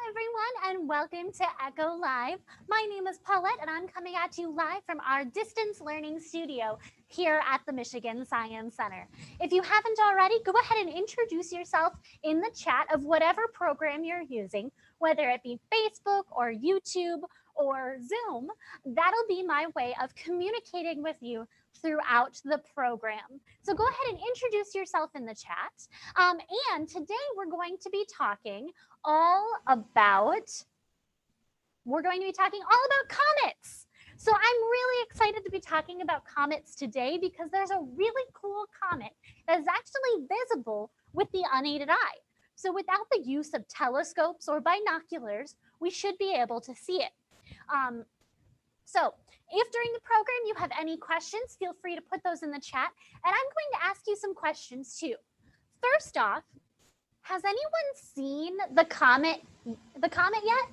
everyone, and welcome to Echo Live. My name is Paulette, and I'm coming at you live from our distance learning studio here at the Michigan Science Center. If you haven't already, go ahead and introduce yourself in the chat of whatever program you're using, whether it be Facebook or YouTube or Zoom. That'll be my way of communicating with you throughout the program. So go ahead and introduce yourself in the chat. And today we're going to be talking all about comets. So I'm really excited to be talking about comets today because there's a really cool comet that is actually visible with the unaided eye. So without the use of telescopes or binoculars, we should be able to see it. So if during the program you have any questions, feel free to put those in the chat. And I'm going to ask you some questions too. First off, has anyone seen the comet yet?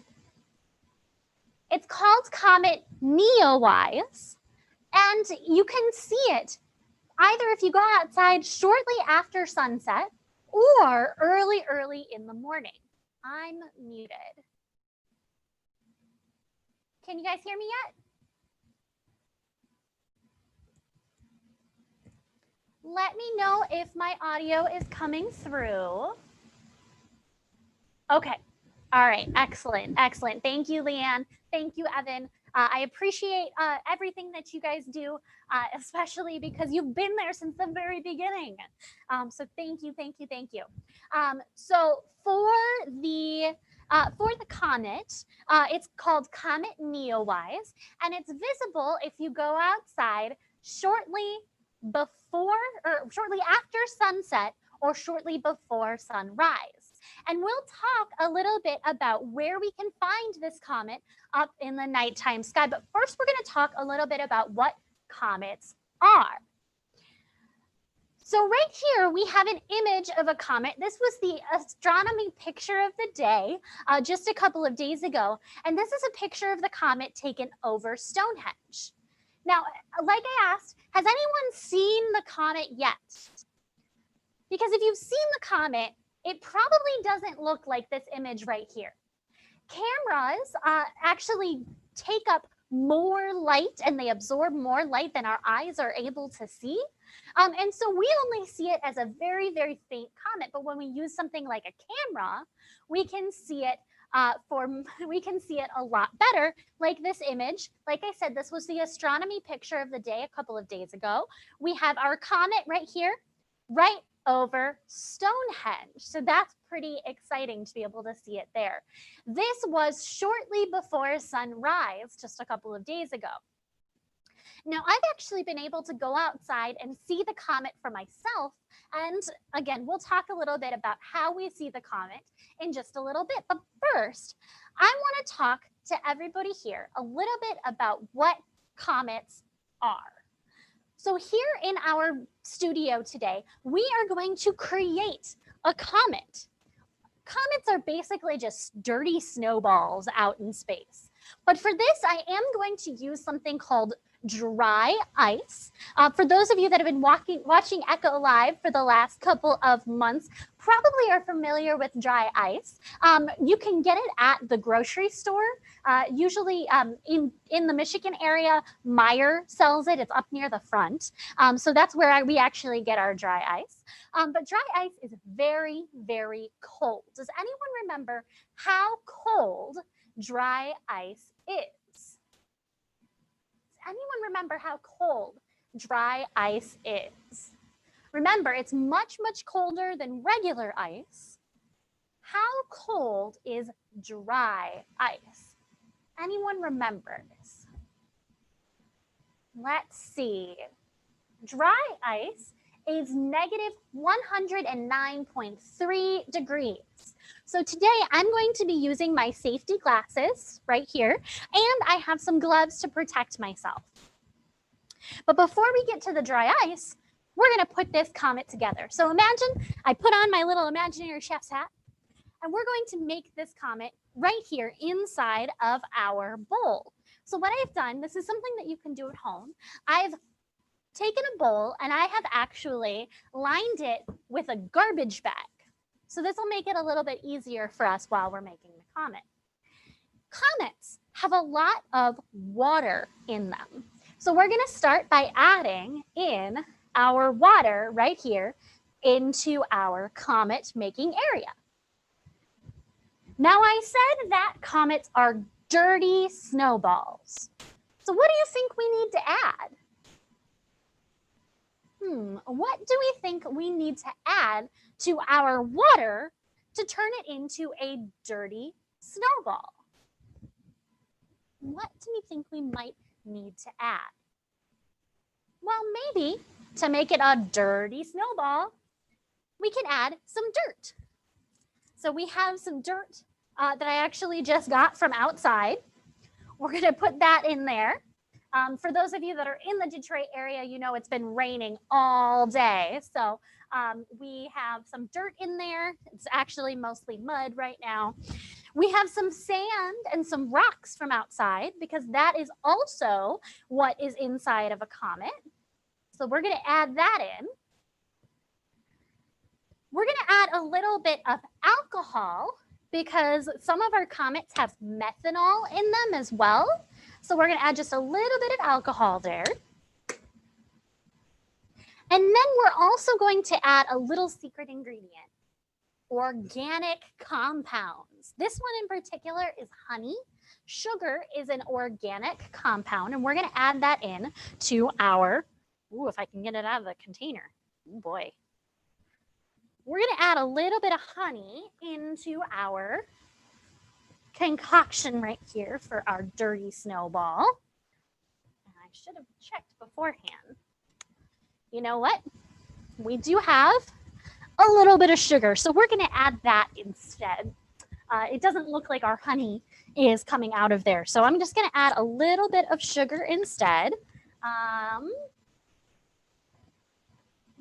It's called Comet Neowise, and you can see it either if you go outside shortly after sunset or early in the morning. I'm muted. Can you guys hear me yet? Let me know if my audio is coming through. Okay. All right. Excellent. Excellent. Thank you, Leanne. Thank you, Evan. I appreciate everything that you guys do, especially because you've been there since the very beginning. So thank you, thank you, thank you. So for the comet, it's called Comet Neowise, and it's visible if you go outside shortly after sunset or shortly before sunrise. And we'll talk a little bit about where we can find this comet up in the nighttime sky. But first, we're going to talk a little bit about what comets are. So right here, we have an image of a comet. This was the astronomy picture of the day just a couple of days ago. And this is a picture of the comet taken over Stonehenge. Now, like I asked, has anyone seen the comet yet? Because if you've seen the comet, it probably doesn't look like this image right here. Cameras actually take up more light and they absorb more light than our eyes are able to see. And so we only see it as a very, very faint comet. But when we use something like a camera, we can see it a lot better, like this image. Like I said, this was the astronomy picture of the day a couple of days ago. We have our comet right here, right over Stonehenge. So that's pretty exciting to be able to see it there. This was shortly before sunrise just a couple of days ago. Now, I've actually been able to go outside and see the comet for myself. And again, we'll talk a little bit about how we see the comet in just a little bit. But first, I want to talk to everybody here a little bit about what comets are. So here in our studio today, we are going to create a comet. Comets are basically just dirty snowballs out in space. But for this, I am going to use something called dry ice. For those of you that have been watching Echo Live for the last couple of months, probably are familiar with dry ice. You can get it at the grocery store. Usually in the Michigan area, Meijer sells it. It's up near the front. So that's where we actually get our dry ice. But dry ice is very, very cold. Does anyone remember how cold dry ice is? Anyone remember how cold dry ice is? Remember, it's much, much colder than regular ice. How cold is dry ice? Anyone remembers? Let's see. Dry ice is negative 109.3 degrees. So today I'm going to be using my safety glasses right here, and I have some gloves to protect myself. But before we get to the dry ice, we're going to put this comet together. So imagine I put on my little imaginary chef's hat, and we're going to make this comet right here inside of our bowl. So what I've done, this is something that you can do at home. I've taken a bowl and I have actually lined it with a garbage bag. So this will make it a little bit easier for us while we're making the comet. Comets have a lot of water in them. So we're going to start by adding in our water right here into our comet making area. Now I said that comets are dirty snowballs. So what do you think we need to add? What do we think we need to add to our water to turn it into a dirty snowball? What do we think we might need to add? Well, maybe to make it a dirty snowball, we can add some dirt. So we have some dirt that I actually just got from outside. We're going to put that in there. For those of you that are in the Detroit area, you know it's been raining all day. So we have some dirt in there. It's actually mostly mud right now. We have some sand and some rocks from outside because that is also what is inside of a comet. So we're going to add that in. We're going to add a little bit of alcohol because some of our comets have methanol in them as well. So we're going to add just a little bit of alcohol there. And then we're also going to add a little secret ingredient, organic compounds. This one in particular is honey. Sugar is an organic compound, and we're going to add that in to our, if I can get it out of the container. Oh boy. We're going to add a little bit of honey into our concoction right here for our dirty snowball. And I should have checked beforehand. You know what? We do have a little bit of sugar, so we're going to add that instead. It doesn't look like our honey is coming out of there, so I'm just going to add a little bit of sugar instead.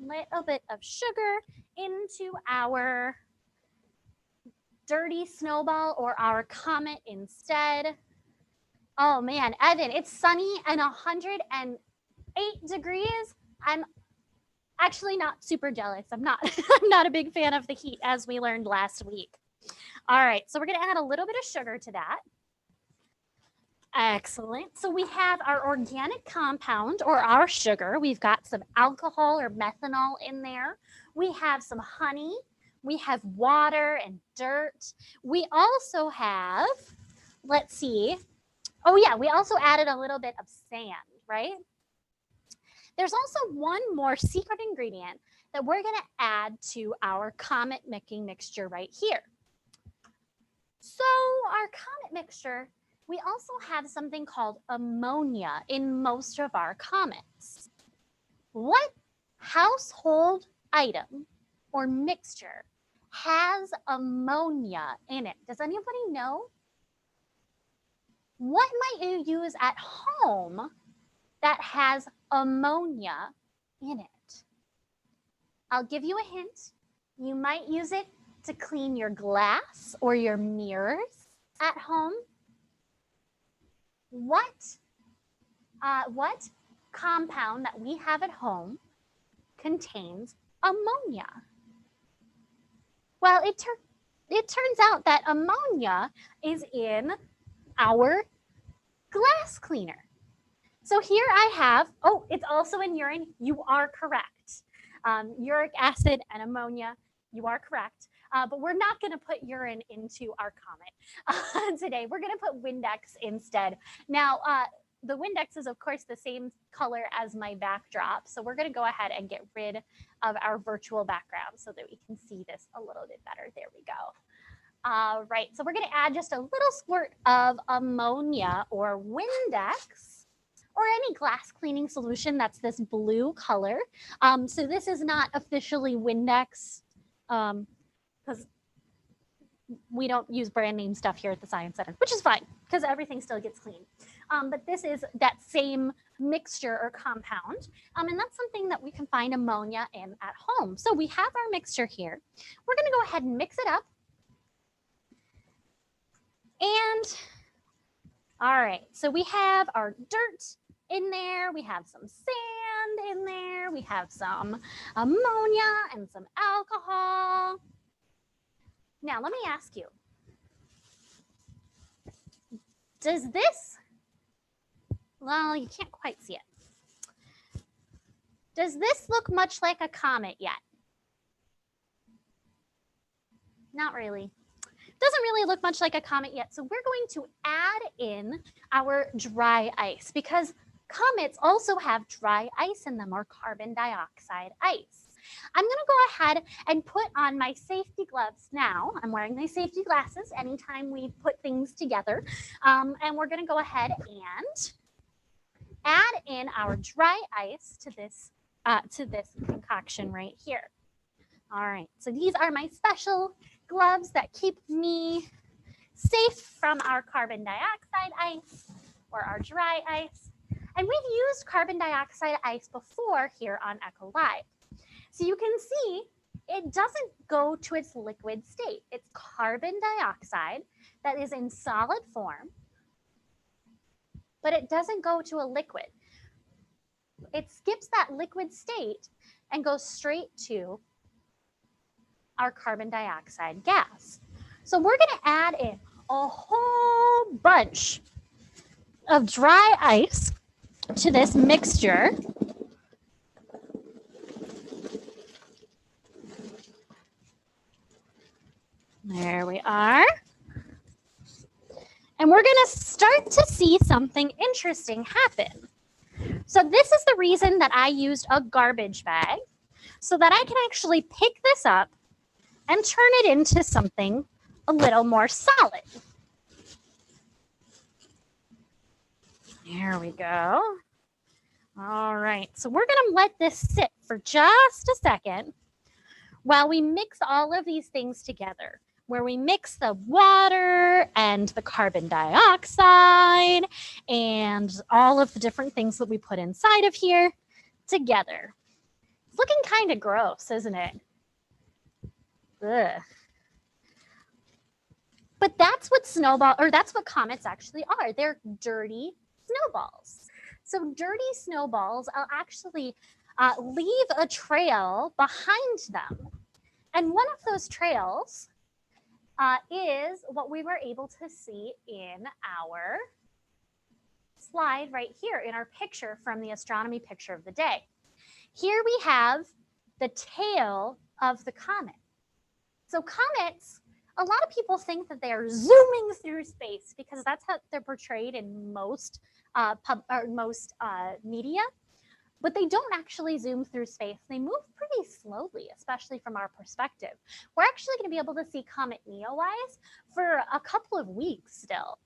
Little bit of sugar into our dirty snowball or our comet instead. Oh man, Evan, it's sunny and 108 degrees. I'm actually not super jealous. I'm not a big fan of the heat, as we learned last week. All right, so we're going to add a little bit of sugar to that. Excellent. So we have our organic compound or our sugar. We've got some alcohol or methanol in there. We have some honey. We have water and dirt. We also have, let's see. Oh yeah, we also added a little bit of sand, right? There's also one more secret ingredient that we're going to add to our comet making mixture right here. So our comet mixture, we also have something called ammonia in most of our comets. What household item or mixture has ammonia in it? Does anybody know? What might you use at home that has ammonia in it? I'll give you a hint. You might use it to clean your glass or your mirrors at home. What compound that we have at home contains ammonia? Well, it turns out that ammonia is in our glass cleaner. So here I have, it's also in urine. You are correct. Uric acid and ammonia, you are correct. But we're not going to put urine into our comet today. We're going to put Windex instead. Now, the Windex is, of course, the same color as my backdrop. So we're going to go ahead and get rid of our virtual background so that we can see this a little bit better. There we go. All right, so we're going to add just a little squirt of ammonia or Windex or any glass cleaning solution that's this blue color. So this is not officially Windex because we don't use brand name stuff here at the Science Center, which is fine because everything still gets clean. But this is that same mixture or compound. And that's something that we can find ammonia in at home. So we have our mixture here. We're going to go ahead and mix it up. And all right, so we have our dirt in there. We have some sand in there. We have some ammonia and some alcohol. Now, let me ask you, Does this, well, you can't quite see it. Does this look much like a comet yet? Not really. Doesn't really look much like a comet yet. So we're going to add in our dry ice because comets also have dry ice in them, or carbon dioxide ice. I'm going to go ahead and put on my safety gloves now. I'm wearing my safety glasses anytime we put things together. And we're going to go ahead and add in our dry ice to this concoction right here. All right, so these are my special gloves that keep me safe from our carbon dioxide ice or our dry ice. And we've used carbon dioxide ice before here on Echo Live. So you can see it doesn't go to its liquid state. It's carbon dioxide that is in solid form, but it doesn't go to a liquid. It skips that liquid state and goes straight to our carbon dioxide gas. So we're going to add in a whole bunch of dry ice to this mixture. There we are. And we're going to start to see something interesting happen. So this is the reason that I used a garbage bag, so that I can actually pick this up and turn it into something a little more solid. There we go. All right, so we're going to let this sit for just a second while we mix all of these things together, where we mix the water and the carbon dioxide and all of the different things that we put inside of here together. It's looking kind of gross, isn't it? Ugh. But that's what comets actually are. They're dirty snowballs. So dirty snowballs will actually leave a trail behind them. And one of those trails is what we were able to see in our slide right here, in our picture from the astronomy picture of the day. Here we have the tail of the comet. So comets, a lot of people think that they are zooming through space because that's how they're portrayed in most media, but they don't actually zoom through space. They move pretty slowly, especially from our perspective. We're actually going to be able to see Comet Neowise for a couple of weeks still.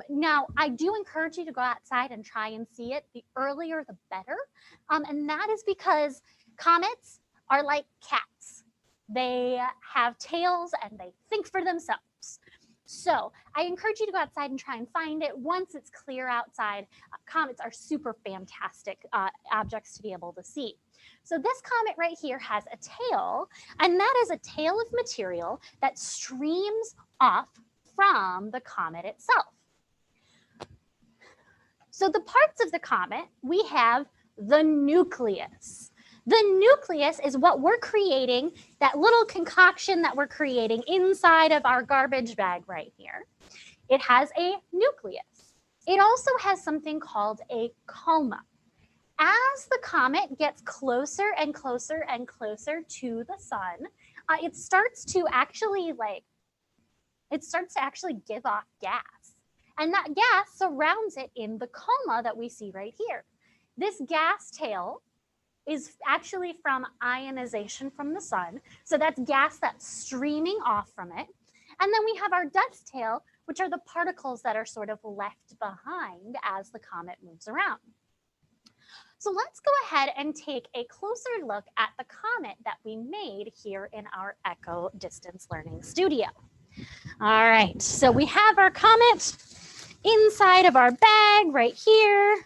Now, I do encourage you to go outside and try and see it. The earlier, the better. And that is because comets are like cats. They have tails and they think for themselves. So I encourage you to go outside and try and find it. Once it's clear outside, comets are super fantastic objects to be able to see. So this comet right here has a tail, and that is a tail of material that streams off from the comet itself. So the parts of the comet, we have the nucleus. The nucleus is what we're creating, that little concoction that we're creating inside of our garbage bag right here. It has a nucleus. It also has something called a coma. As the comet gets closer and closer and closer to the sun, it starts to actually give off gas. And that gas surrounds it in the coma that we see right here. This gas tail is actually from ionization from the sun. So that's gas that's streaming off from it. And then we have our dust tail, which are the particles that are sort of left behind as the comet moves around. So let's go ahead and take a closer look at the comet that we made here in our Echo Distance Learning Studio. All right, so we have our comet inside of our bag right here.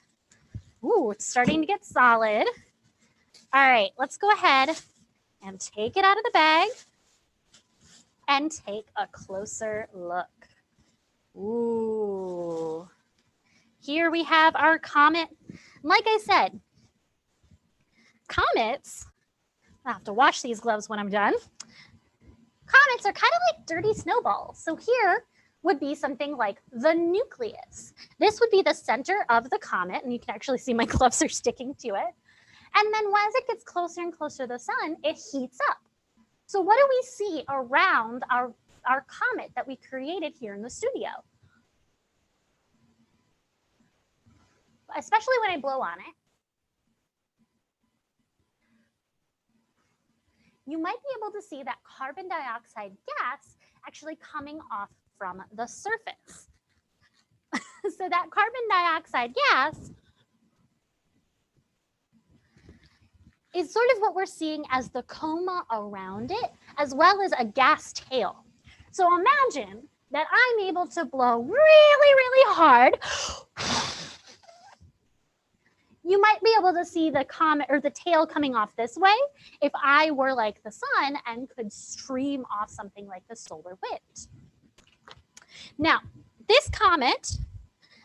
Ooh, it's starting to get solid. All right, let's go ahead and take it out of the bag and take a closer look. Ooh, here we have our comet. Like I said, comets, I'll have to wash these gloves when I'm done. Comets are kind of like dirty snowballs. So here would be something like the nucleus. This would be the center of the comet, and you can actually see my gloves are sticking to it. And then as it gets closer and closer to the sun, it heats up. So what do we see around our comet that we created here in the studio? Especially when I blow on it. You might be able to see that carbon dioxide gas actually coming off from the surface. So that carbon dioxide gas is sort of what we're seeing as the coma around it, as well as a gas tail. So imagine that I'm able to blow really, really hard. You might be able to see the comet or the tail coming off this way if I were like the sun and could stream off something like the solar wind. Now, this comet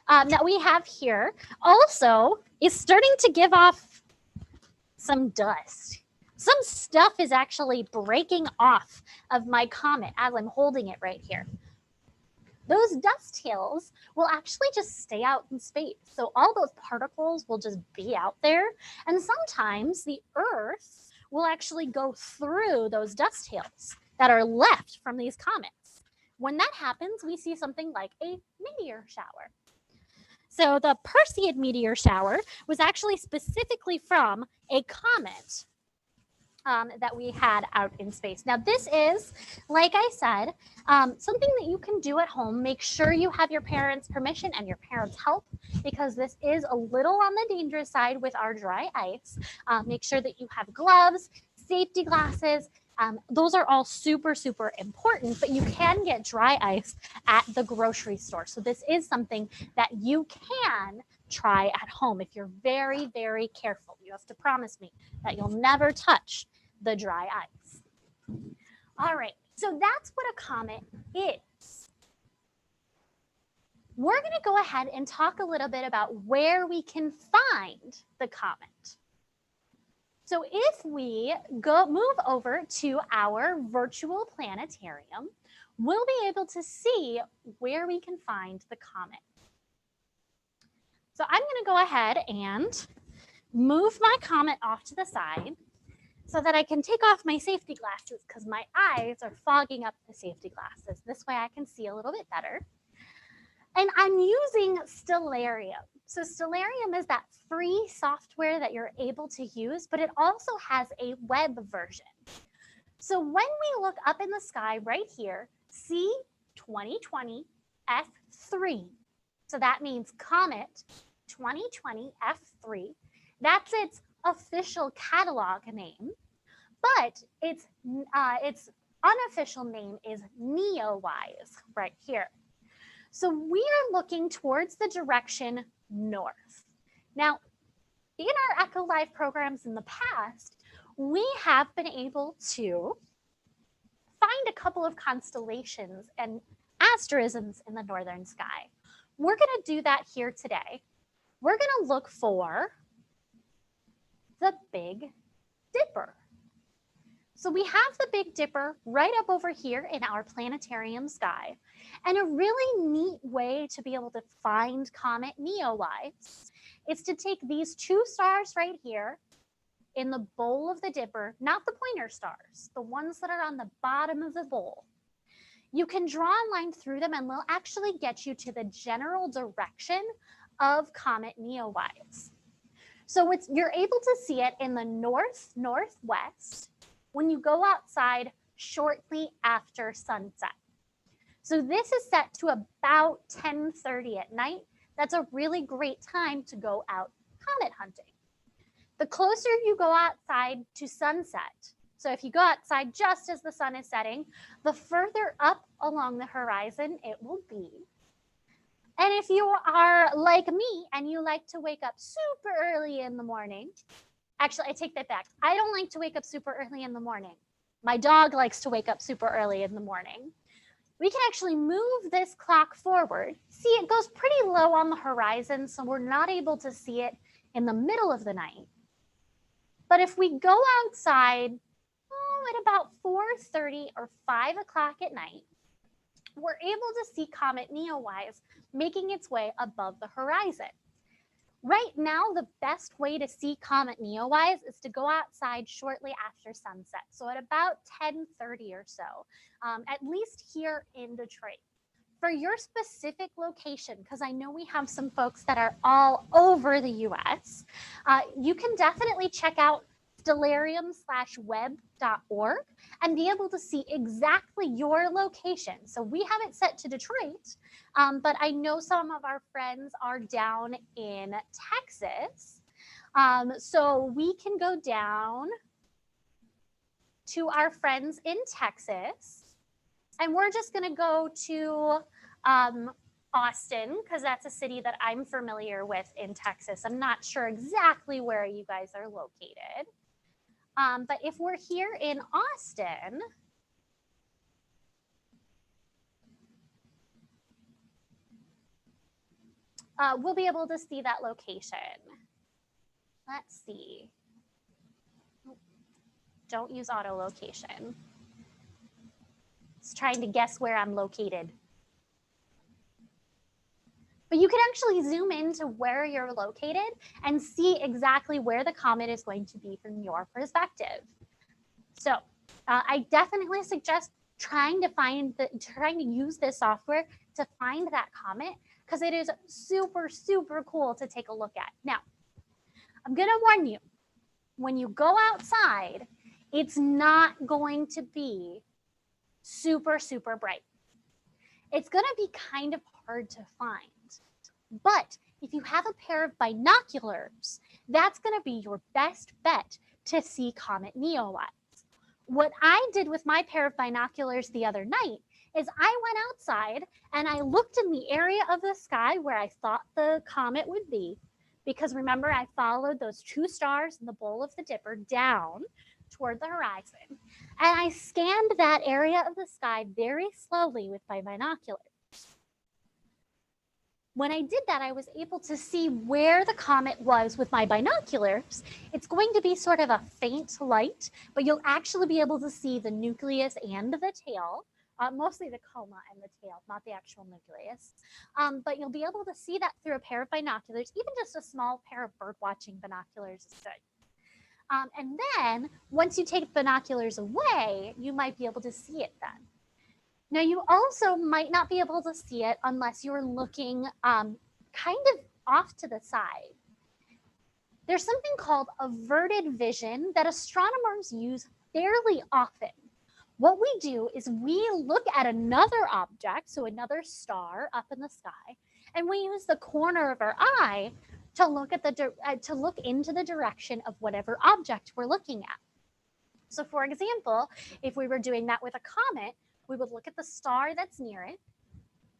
that we have here also is starting to give off some dust. Some stuff is actually breaking off of my comet as I'm holding it right here. Those dust tails will actually just stay out in space. So all those particles will just be out there. And sometimes the Earth will actually go through those dust tails that are left from these comets. When that happens, we see something like a meteor shower. So the Perseid meteor shower was actually specifically from a comet that we had out in space. Now this is, like I said, something that you can do at home. Make sure you have your parents' permission and your parents' help, because this is a little on the dangerous side with our dry ice. Make sure that you have gloves, safety glasses. Those are all super, super important, but you can get dry ice at the grocery store. So this is something that you can try at home if you're very, very careful. You have to promise me that you'll never touch the dry ice. All right, so that's what a comet is. We're going to go ahead and talk a little bit about where we can find the comet. So if we move over to our virtual planetarium, we'll be able to see where we can find the comet. So I'm going to go ahead and move my comet off to the side so that I can take off my safety glasses, because my eyes are fogging up the safety glasses. This way I can see a little bit better. And I'm using Stellarium. So Stellarium is that free software that you're able to use, but it also has a web version. So when we look up in the sky right here, see 2020 F3. So that means Comet 2020 F3. That's its official catalog name, but its unofficial name is Neowise right here. So we are looking towards the direction north. Now, in our Echo Live programs in the past, we have been able to find a couple of constellations and asterisms in the northern sky. We're going to do that here today. We're going to look for the Big Dipper. So we have the Big Dipper right up over here in our planetarium sky. And a really neat way to be able to find Comet Neowise is to take these two stars right here in the bowl of the Dipper, not the pointer stars, the ones that are on the bottom of the bowl. You can draw a line through them and they'll actually get you to the general direction of Comet Neowise. So you're able to see it in the northwest when you go outside shortly after sunset. So this is set to about 10:30 at night. That's a really great time to go out comet hunting. The closer you go outside to sunset, so if you go outside just as the sun is setting, the further up along the horizon it will be. And if you are like me and you like to wake up super early in the morning, actually, I take that back. I don't like to wake up super early in the morning. My dog likes to wake up super early in the morning. We can actually move this clock forward. See, it goes pretty low on the horizon, so we're not able to see it in the middle of the night. But if we go outside at about 4:30 or 5 o'clock at night, we're able to see Comet Neowise making its way above the horizon. Right now, the best way to see Comet Neowise is to go outside shortly after sunset, so at about 10:30 or so, at least here in Detroit. For your specific location, because I know we have some folks that are all over the US, you can definitely check out stellarium/web.org and be able to see exactly your location. So we have it set to Detroit, but I know some of our friends are down in Texas. So we can go down to our friends in Texas, and we're just going to go to Austin, because that's a city that I'm familiar with in Texas. I'm not sure exactly where you guys are located. But if we're here in Austin, we'll be able to see that location. Let's see. Don't use auto location. It's trying to guess where I'm located. But you can actually zoom into where you're located and see exactly where the comet is going to be from your perspective. So I definitely suggest trying to use this software to find that comet, because it is super, super cool to take a look at. Now, I'm going to warn you, when you go outside, it's not going to be super, super bright. It's going to be kind of hard to find. But if you have a pair of binoculars, that's going to be your best bet to see Comet Neowise. What I did with my pair of binoculars the other night is I went outside and I looked in the area of the sky where I thought the comet would be, because remember, I followed those two stars in the bowl of the Dipper down toward the horizon, and I scanned that area of the sky very slowly with my binoculars. When I did that, I was able to see where the comet was with my binoculars. It's going to be sort of a faint light, but you'll actually be able to see the nucleus and the tail, mostly the coma and the tail, not the actual nucleus. But you'll be able to see that through a pair of binoculars. Even just a small pair of bird watching binoculars is good. And then once you take the binoculars away, you might be able to see it then. Now, you also might not be able to see it unless you're looking kind of off to the side. There's something called averted vision that astronomers use fairly often. What we do is we look at another object, so another star up in the sky, and we use the corner of our eye to look into the direction of whatever object we're looking at. So, for example, if we were doing that with a comet, we would look at the star that's near it,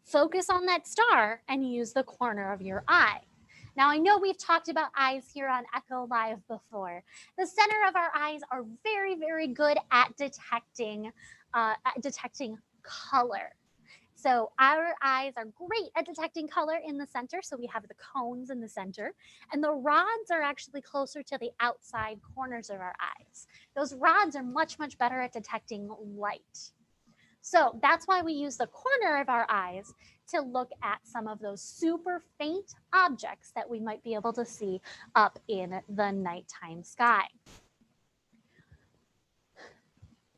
focus on that star, and use the corner of your eye. Now, I know we've talked about eyes here on Echo Live before. The center of our eyes are very, very good at detecting color. So our eyes are great at detecting color in the center. So we have the cones in the center, and the rods are actually closer to the outside corners of our eyes. Those rods are much, much better at detecting light. So that's why we use the corner of our eyes to look at some of those super faint objects that we might be able to see up in the nighttime sky.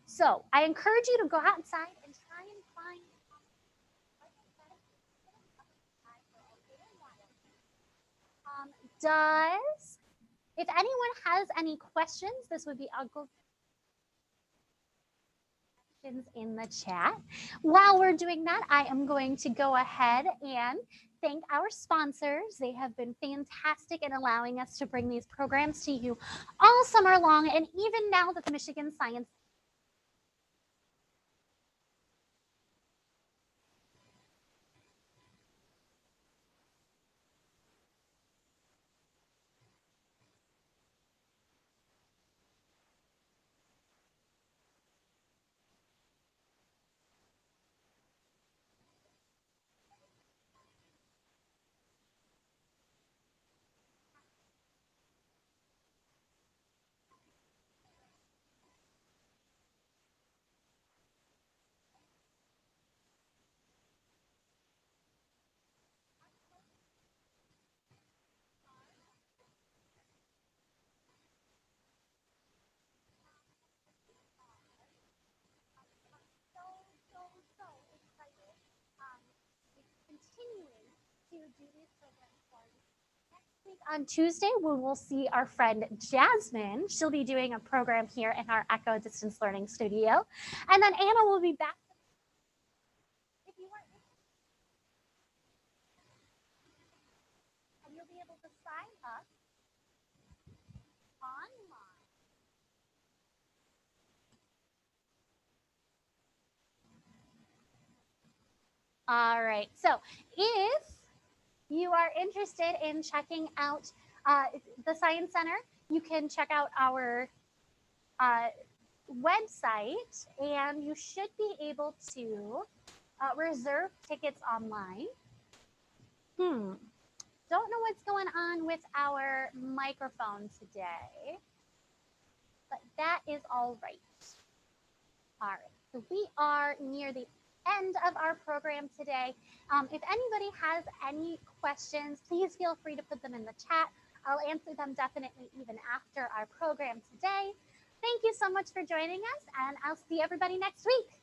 So I encourage you to go outside and try and find if anyone has any questions, this would be a good in the chat. While we're doing that, I am going to go ahead and thank our sponsors. They have been fantastic in allowing us to bring these programs to you all summer long, and even now that the Michigan Science continuing to do these programs for you. Next week on Tuesday, we will see our friend Jasmine. She'll be doing a program here in our Echo Distance Learning Studio. And then Anna will be back. If you are interested, and you'll be able to sign up online. All right. So if you are interested in checking out the Science Center, you can check out our website, and you should be able to reserve tickets online. Don't know what's going on with our microphone today, but that is all right. All right, so we are near the end of our program today. If anybody has any questions, please feel free to put them in the chat. I'll answer them definitely even after our program today. Thank you so much for joining us, and I'll see everybody next week.